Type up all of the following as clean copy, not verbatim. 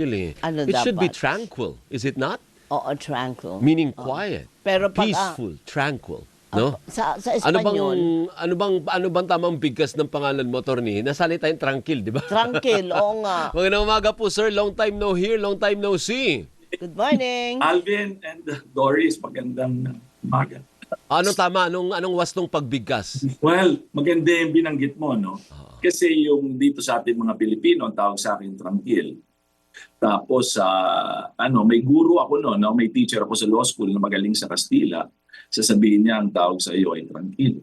Actually, Ano it should be dapat? tranquil, is it not? Oo, tranquil. Meaning quiet, Pero pag, peaceful, tranquil, no? sa Ano bang Espanyol, ano bang tamang bigkas ng pangalan mo, Attorney? Nasanay tayong tranquil, di ba? tranquil, oo nga. Magandang umaga po, sir. Long time no hear, long time no see. Good morning. Alvin and Doris, magandang umaga. Anong tama? Anong wastong pagbigkas? Well, maganda yung binanggit mo, no? Kasi yung dito sa ating mga Pilipino, ang tawag sa akin tranquil. Tapos, may guru ako no, may teacher ako sa law school na magaling sa Kastila. Sasabihin niya, ang tawag sa iyo ay tranquil.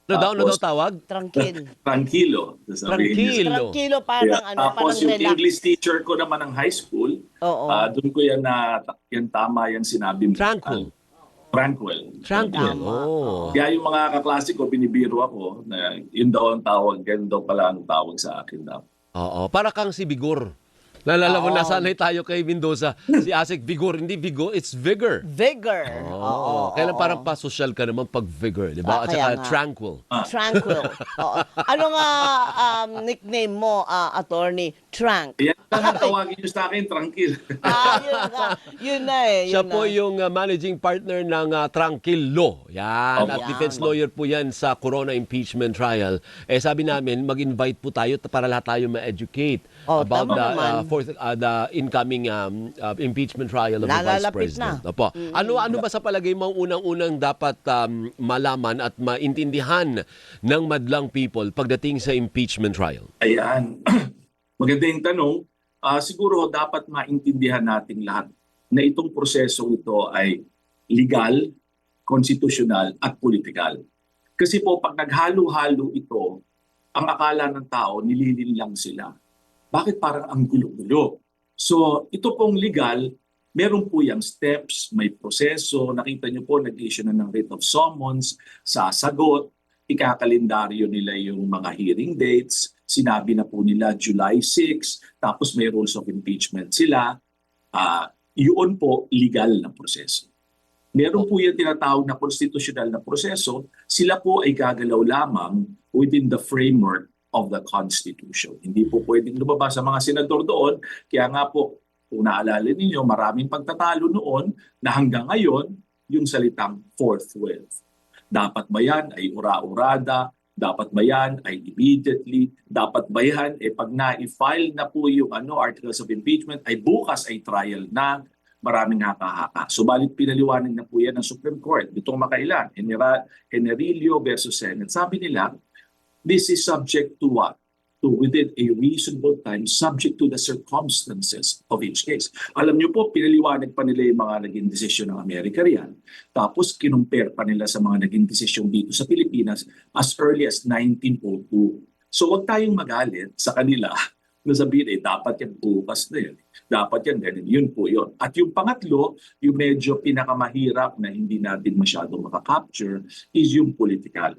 Ano daw tawag? Tranquil. Tranquilo. Sasabihin niya. Tranquilo. Tranquilo, parang Tapos parang yung relax. English teacher ko naman ng high school, Oo. doon ko yan tama yan sinabi mo. Tranquil. Tranquil. Tranquil. Tama. Oh. Kaya yung mga kaklase ko, binibiro ako na yun daw ang tawag, ganun daw pala ang tawag sa akin daw. Oo, para kang si Vigor. Nalala mo, Oo. nasanay tayo kay Mendoza. Si Asik Vigor, hindi Vigor, it's Vigor. Vigor. Oo. Kailan parang pa-social ka naman pag Vigor, di ba? At Kaya saka nga. tranquil. Tranquil. Oo. Ano nga nickname mo, attorney? Trank. Kaya ang tawagin nyo sa akin, tranquil. Yun na eh. Siya yun po na. yung managing partner ng Tranquil Law. Yan. At Yan. defense lawyer po yan sa Corona impeachment trial. Sabi namin, mag-invite po tayo para lahat tayo ma-educate about tama naman. the incoming impeachment trial of the Vice Nalalapit President. na. Opo. Ano ba sa palagay mo ang unang-unang dapat malaman at maintindihan ng madlang people pagdating sa impeachment trial? Ayan. Maganda yung tanong. Siguro dapat maintindihan nating lahat na itong prosesong ito ay legal, konstitusyonal at politikal. Kasi po pag naghalo-halo ito, ang akala ng tao nililin lang sila. Bakit parang ang gulo-gulo? So ito pong legal, meron po yung steps, may proseso. Nakita niyo po, nag-issue na ng writ of summons, sasagot, ikakalendaryo nila yung mga hearing dates. Sinabi na po nila July 6, tapos may rules of impeachment sila. Yun po, legal na proseso. Meron po yung tinatawag na konstitusyonal na proseso. Sila po ay gagalaw lamang within the framework of the Constitution. Hindi po pwedeng lumabas sa mga senador doon. Kaya nga po, kung naalala ninyo, maraming pagtatalo noon na hanggang ngayon, yung salitang forthwith. Dapat ba yan ay ura-urada? Dapat ba yan ay immediately? Dapat ba yan pag na-file na po yung articles of impeachment ay bukas ay trial na, maraming haka-haka. Subalit pinaliwanag na po yan ng Supreme Court. Itong makailan, Generillo versus Senate. Sabi nila, this is subject to what? To within a reasonable time, subject to the circumstances of each case. Alam niyo po, pinaliwanag pa nila yung mga naging desisyon ng Amerika riyan. Tapos kinumpare pa nila sa mga naging desisyon dito sa Pilipinas as early as 1902. So wag tayong magalit sa kanila na sabihin, dapat yan bukas na yan. Dapat yan, ganun. Yun po yun. At yung pangatlo, yung medyo pinakamahirap na hindi natin masyadong makakapture is yung political.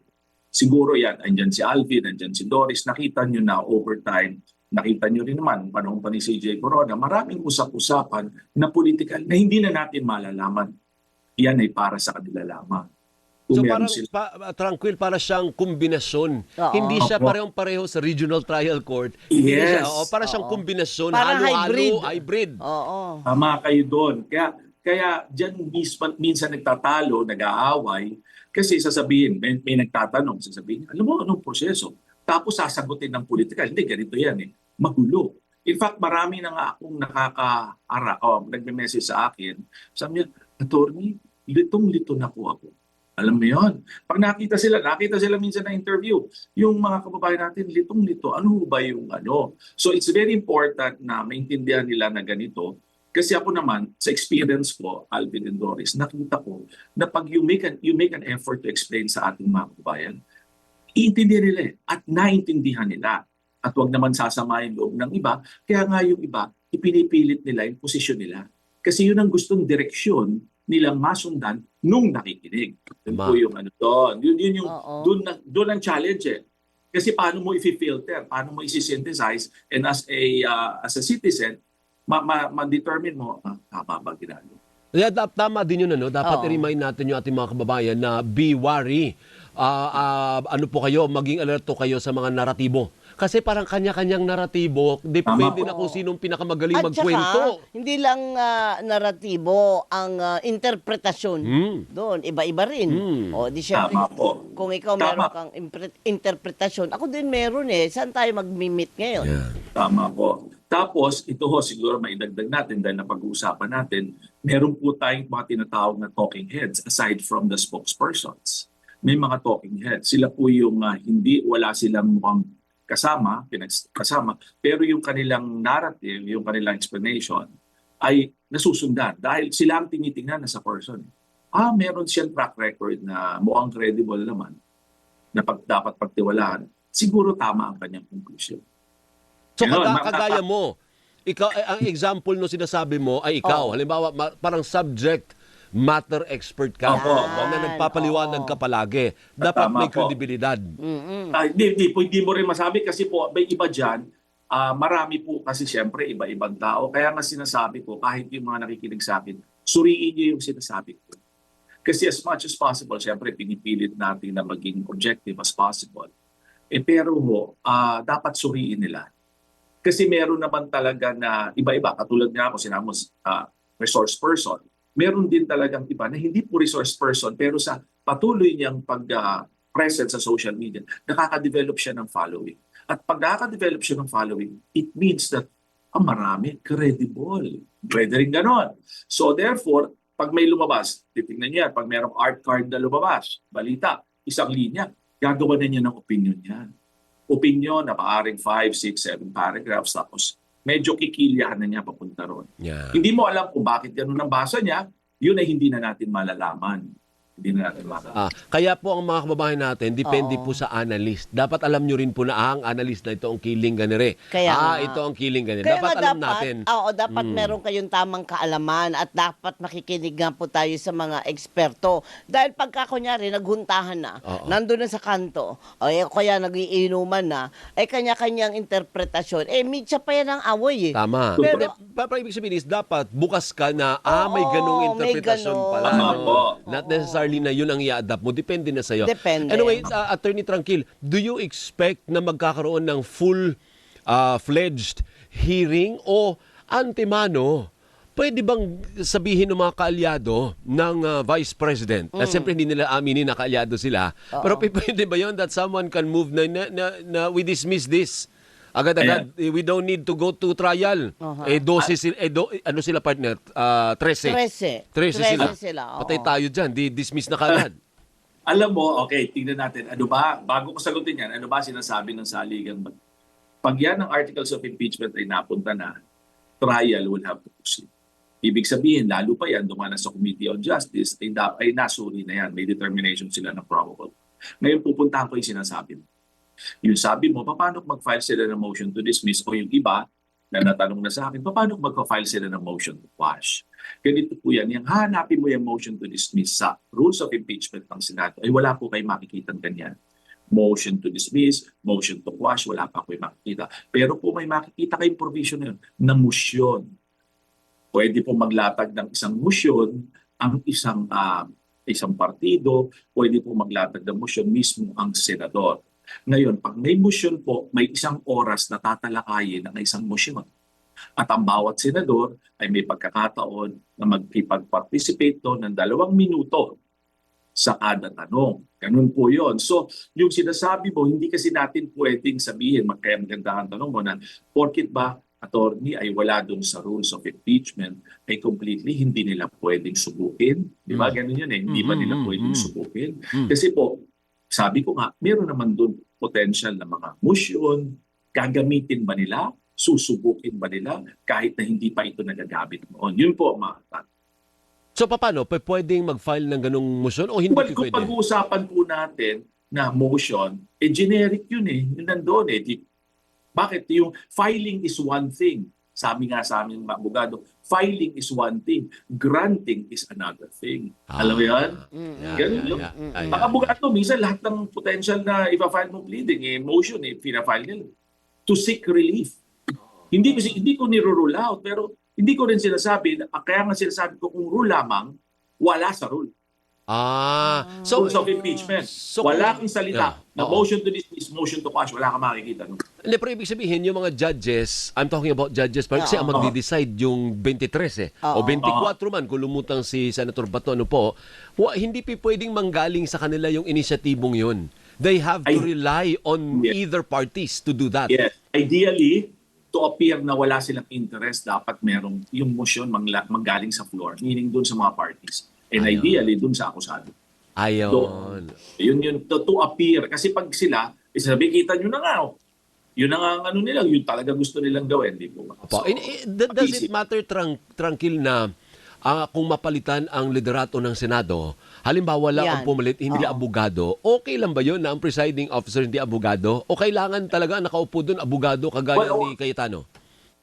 Siguro yan, andyan si Alvin, andyan si Doris, nakita nyo na over time, nakita nyo rin naman, panahon pa ni CJ Corona, maraming usap-usapan na political na hindi na natin malalaman. Yan ay para sa kanila lamang. So Kung meron parang tranquil, para siyang kombinasyon. Oo. Hindi siya Opo. parehong-pareho sa regional trial court. Hindi Yes. siya, para siyang kombinasyon, Parang halo-halo, hybrid. hybrid. Oo. Tama kayo doon. Kaya dyan minsan nagtatalo, nag-aaway, kasi sasabihin, may nagtatanong, sasabihin, alam mo anong proseso? Tapos sasagutin ng politikal, hindi, ganito yan magulo. In fact, marami na nga akong nagme-message sa akin, sabi niya, attorney, litong-lito na po ako. Alam mo yun? Pag nakita sila minsan na interview, yung mga kababayan natin, litong-lito, ano ba yung ano? So it's very important na maintindihan nila na ganito. Kasi ako naman, sa experience ko, Alvin and Doris, nakita ko na pag you make an effort to explain sa ating mga kababayan, iintindihan nila at naintindihan nila. At huwag naman sasama yung loob ng iba. Kaya nga yung iba, ipinipilit nila yung posisyon nila. Kasi yun ang gustong direksyon nilang masundan nung nakikinig. Yun po yung doon. Yun yung, doon ang challenge Kasi paano mo i-filter, paano mo i-synthesize, and as a citizen, ma-determine mo, tama ba ginagawa? Yeah, tama din yun. Dapat Oo. i-remind natin yung ating mga kababayan na be wary. Ano po kayo, maging alerto kayo sa mga naratibo Kasi parang kanya-kanyang naratibo, depende Tama na kung sinong pinakamagaling At magkwento. saka, hindi lang naratibo ang interpretasyon doon. Iba-iba rin. O, di syempre, Tama po. kung ikaw Tama. meron kang interpretasyon, ako din meron eh. Saan tayo mag-meet ngayon? Yeah. Tama po. Tapos, ito ho, siguro maidagdag natin dahil napag-uusapan natin, meron po tayong mga tinatawag na talking heads aside from the spokespersons. May mga talking heads. Sila po yung wala silang mukhang kasama, pero yung kanilang narrative, yung kanilang explanation ay nasusundan dahil sila ang tinitingnan na sa person. Meron siyang track record na mukhang credible naman na dapat pagtiwalaan. Siguro tama ang kanyang conclusion. So Ganon, kagaya mo, ikaw, ang example no sinasabi mo ay ikaw. Halimbawa, parang subject matter expert ka Opo. na nagpapaliwanag ka palagi. Dapat Tama may po. kredibilidad. Hindi mo rin masabi kasi po may iba dyan. Marami po kasi siyempre iba-ibang tao. Kaya nga sinasabi ko, kahit yung mga nakikinig sa akin, suriin niyo yung sinasabi ko. Kasi as much as possible, siyempre pinipilit natin na maging objective as possible. Pero dapat suriin nila. Kasi meron naman talaga na iba-iba. Katulad nga ako, sinabi mo, resource person. Meron din talagang iba na hindi po resource person, pero sa patuloy niyang pag-present sa social media, nakaka-develop siya ng following. At pag nakaka-develop siya ng following, it means that marami, credible. Pwede rin ganon. So therefore, pag may lumabas, titignan niya, pag merong art card na lumabas, balita, isang linya, gagawa na niya ng opinion niya. Opinion na maaring 5, 6, 7 paragraphs, tapos medyo kikilyahan na niya papunta ron. Yeah. Hindi mo alam kung bakit ganun ang basa niya, yun ay hindi na natin malalaman. Hindi na natin malalaman. Kaya po ang mga kababayan natin, depende po sa analyst. Dapat alam nyo rin po na ang analyst na ito ang kiling ganire. Kaya nga. Ito ang kiling ganire. Kaya Dapat nga alam natin. dapat meron kayong tamang kaalaman at dapat makikinig nga po tayo sa mga eksperto. Dahil pagka kunyari, naghuntahan na, nandun na sa kanto, kaya nagiinuman na, kanya-kanyang interpretasyon, mitsa pa yan ang away eh. Tama. Pero- Pero ibig sabihin is dapat bukas ka na, may Oo, ganung may interpretasyon ganon. pala. Tama po. Not necessarily na yun ang i-adapt mo. Depende na sa'yo. Depende. Anyway, Attorney Tranquil, do you expect na magkakaroon ng full-fledged hearing o antemano? Pwede bang sabihin ng mga kaalyado ng Vice President, na siyempre hindi nila aminin na kaalyado sila, pero pwede ba yun that someone can move na we dismiss this? Agad-agad, we don't need to go to trial. 12 sila, ano sila partner? 13. 13 sila. oo. Patay tayo dyan, dismiss na kagad. Alam mo, okay, tingnan natin. Ano ba, bago ko sagutin yan, ano ba sinasabi ng saligan? Pag yan ang articles of impeachment ay napunta na, trial will have to proceed. Ibig sabihin, lalo pa yan, dumana sa Committee on Justice, ay nasuri na yan. May determination sila na probable. Ngayon, pupuntahan ko yung sinasabi mo. Yung sabi mo, paano mag-file sila ng motion to dismiss o yung iba na natanong na sa akin, paano mag-file sila ng motion to quash? Ganito po yan, yung hanapin mo yung motion to dismiss sa rules of impeachment ng Senado, ay wala po kayo makikita ganyan. Motion to dismiss, motion to quash, wala pa kayo makikita. Pero po may makikita kayong provision na yun, na motion. Pwede po maglatag ng isang motion ang isang partido, pwede po maglatag ng motion mismo ang senador. Ngayon, pag may motion po, may isang oras na tatalakayin ang isang motion. At ang bawat senador ay may pagkakataon na magkipag-participate doon ng 2 minuto sa kada tanong. Ganun po yon. So, yung sinasabi mo, hindi kasi natin pwedeng sabihin, kaya maganda ang tanong mo na, porkit ba, attorney, ay wala doon sa rules of impeachment, ay completely hindi nila pwedeng subukin. Di ba? Ganun yun eh. Hindi ba nila pwedeng subukin? Kasi po, sabi ko nga, meron naman doon potential na mga motion, gagamitin ba nila? Susubukin ba nila? Kahit na hindi pa ito nagagamit noon. Yun po, mga So paano? Pwedeng mag-file ng ganung motion o hindi well, kung pwede? pag-uusapan po natin na motion, generic yun eh. Yun nandun eh. Bakit? Yung filing is one thing. Sabi nga sa amin mga abogado, filing is one thing, granting is another thing. Alam mo yan? Ganun yun. Mga abogado, minsan lahat ng potential na ipa-file mo pleading, motion, pina-file nila. To seek relief. Hindi ko niro-rule out, pero hindi ko rin sinasabi, kaya nga sinasabi ko kung rule lamang, wala sa rule. So, Rules of impeachment. so Wala kung- kang salita. Na Oo. motion to dismiss, motion to quash, wala kang makikita. No? Hindi, pero ibig sabihin, yung mga judges, I'm talking about judges, kasi ang magdi-decide yung 23 o 24 man, kung lumutang si Senator Bato, ano po, hindi pwedeng manggaling sa kanila yung inisyatibong yun. They have to rely on either parties to do that. Yes. Ideally, to appear na wala silang interest, dapat merong yung motion manggaling sa floor, meaning dun sa mga parties. And ideally, dun sa akusado. Ayun. Yun, to appear. Kasi pag sila, sabi, kita nyo na nga, oh. Yun na nga ang ano nila, yun talaga gusto nilang gawin, di po ba? Opo. Does it matter, Trangkil, na kung mapalitan ang liderato ng Senado, halimbawa lang ang Yan. pumalit, hindi abogado, okay lang ba yun na ang presiding officer hindi abogado? O kailangan talaga nakaupo doon abogado kagaya ni Cayetano?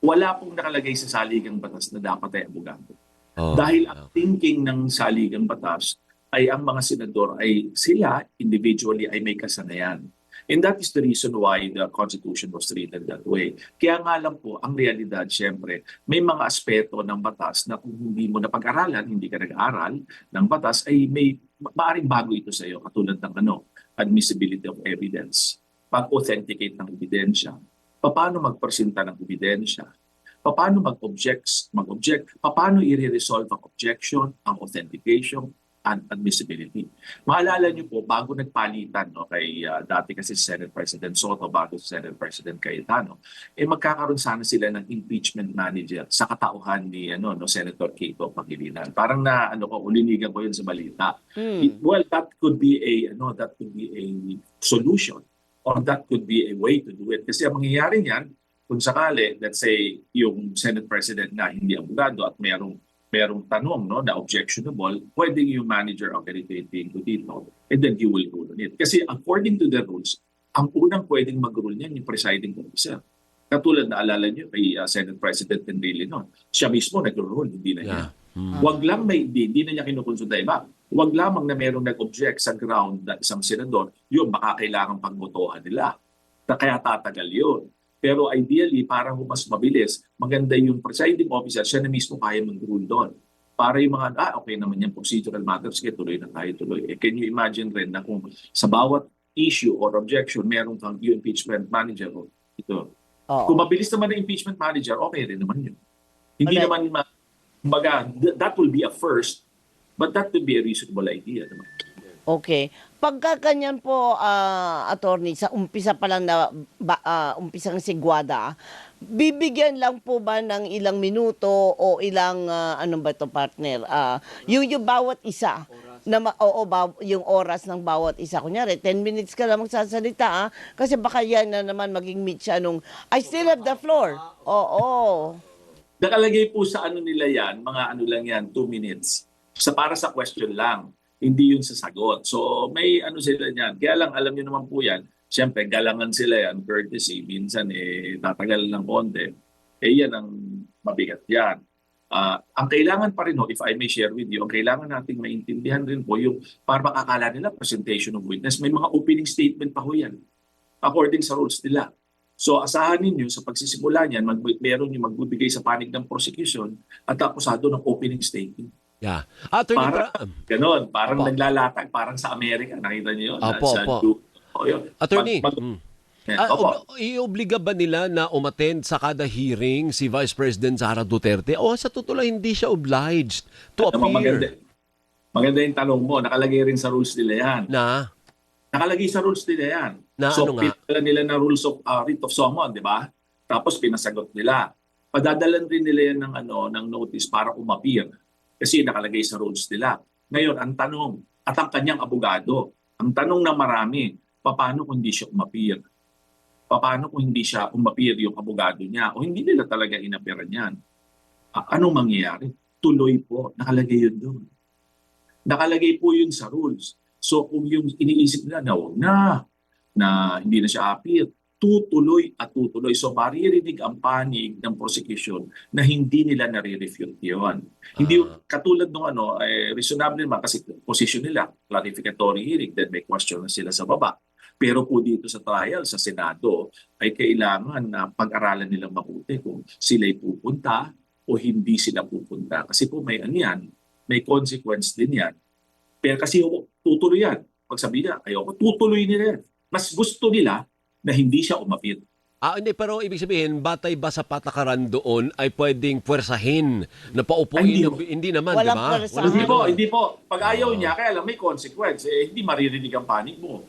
Wala pong nakalagay sa saligang batas na dapat ay abogado. Oh, Dahil ang thinking ng saligang batas ay ang mga senador ay sila individually ay may kasanayan. And that is the reason why the Constitution was written that way. Kaya nga lang po, ang realidad, syempre, may mga aspeto ng batas na kung hindi mo napag-aralan, hindi ka nag-aaral ng batas, ay maaaring bago ito sa iyo, katulad ng admissibility of evidence, pag-authenticate ng ebidensya, paano magpresenta ng ebidensya, paano mag-object, paano i-resolve ang objection, ang authentication, and admissibility. Maalala niyo po, bago nagpalitan kay dati kasi Senate President Soto, bago Senate President Cayetano, magkakaroon sana sila ng impeachment manager sa katauhan ni Senator Kiko Pangilinan. Parang ulinigan ko yun sa balita. Well, that could be a solution, or that could be a way to do it. Kasi ang mangyayari niyan, kung sakali, let's say, yung Senate President na hindi abogado at merong tanong na objectionable, pwedeng yung manager ang ganito dito, and then he will rule on it. Kasi according to the rules, ang unang pwedeng mag-rule niyan yung presiding officer. Katulad na alala niyo kay Senate President Enrile, siya mismo nag-rule, hindi na niya. Wag lang hindi na niya kinukonsulta iba. Wag lamang na merong nag-object sa ground na isang senador, yun baka kailangan pagbotohan nila. Kaya tatagal yun. Pero ideally, para mas mabilis, maganda yung presiding officer, siya na mismo kaya mag-rule doon. Para yung mga, okay naman yung procedural matters, kaya tuloy na tayo tuloy. Can you imagine rin na kung sa bawat issue or objection, meron kang yung impeachment manager, ito. Kung mabilis naman ang impeachment manager, okay rin naman yun. Hindi naman, that will be a first, but that would be a reasonable idea naman. Okay. Pagka ganyan po, attorney, sa umpisa pa lang na umpisang sigwada, bibigyan lang po ba ng ilang minuto o ilang, partner? Yung bawat isa, yung oras ng bawat isa. Kunyari, 10 minutes ka lang magsasalita, kasi baka yan na naman maging meet siya nung, I still have the floor. Oo. Nakalagay po sa nila yan, mga lang yan, 2 minutes. Para sa question lang. Hindi yun sa sagot. So may sila niyan. Kaya lang alam niyo naman po yan, siyempre galangan sila yan, courtesy. Minsan tatagal ng konti. Yan ang mabigat yan. Ang kailangan pa rin if I may share with you, ang kailangan nating maintindihan rin po yung para makakala nila presentation of witness. May mga opening statement pa ho yan. According sa rules nila. So asahan ninyo sa pagsisimula niyan, meron yung magbibigay sa panig ng prosecution at akusado ng opening statement. Yeah. Ganon, parang naglalatag, parang sa Amerika, nakita niyo yun? Attorney, iobliga ba nila na umattend sa kada hearing si Vice President Sara Duterte o sa totoo hindi siya obliged to appear? Maganda yung tanong mo, nakalagay rin sa rules nila yan. Nakalagay sa rules nila yan. So, pinadala nila na rules of writ of summon, di ba? Tapos pinasagot nila. Padadalan rin nila yan ng notice para umappear. Kasi nakalagay sa rules nila. Ngayon, ang tanong, at ang kanyang abogado, ang tanong ng marami, paano kung hindi siya umappear? Paano kung hindi siya umappear yung abogado niya? O hindi nila talaga inappearan yan? Anong mangyayari? Tuloy po, nakalagay yun doon. Nakalagay po yun sa rules. So kung yung iniisip nila na huwag na hindi na siya appear, tutuloy at tutuloy. So maririnig ang panig ng prosecution na hindi nila nare-refute yun. Hindi katulad nung reasonable naman kasi position nila, clarificatory hearing, then may question na sila sa baba. Pero po dito sa trial, sa Senado, ay kailangan na pag-aralan nilang mabuti kung sila'y pupunta o hindi sila pupunta. Kasi po may may consequence din yan Pero kasi tutuloy yan. Pag sabi niya, ayoko, tutuloy nila yan. Mas gusto nila na hindi siya umapir. Hindi, pero ibig sabihin, batay ba sa patakaran doon ay pwedeng puwersahin na paupuin? Ay, Hindi naman, di Walang ba? puwersahan. Hindi po, ganun. hindi po. Pag ayaw niya, kaya lang may consequence. Hindi maririnig ang panig mo.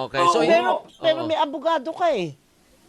Okay. Oo. So, Pero may abogado ka eh.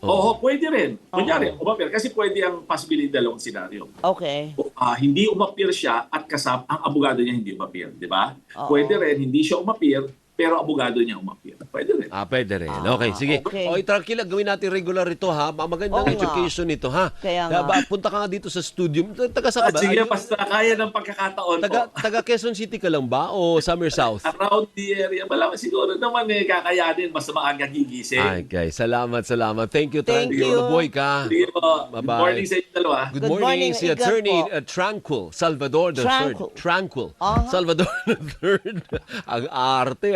Oo, pwede rin. Kunyari, umapir. Kasi pwede ang possibility dalawang senaryo. Okay. Hindi umapir siya at kasama ang abogado niya hindi umapir, di ba? Oo. Pwede rin, hindi siya umapir, pero abogado niya umapir. Pwede rin. pwede rin. Okay, sige. okay. Tranquila, gawin natin regular ito, ha? Magandang Oo nga. education ito, ha? Kaya nga. Punta ka nga dito sa studio. Taga sa At ka ba? sige, basta kaya ng pagkakataon Taga Quezon City ka lang ba? O Summer South? around the area. Wala, siguro naman kakayanin, basta maaga gigising. Okay, salamat. Thank you, Thank Tranquil. you. Mabuhay ka. Sige po. Good Bye-bye. morning sa inyo dalawa. Good Good morning, morning, si ingat Attorney po. Tranquil Salvador III. Tranquil. Tranquil. Aha. Salvador III. Ang arte.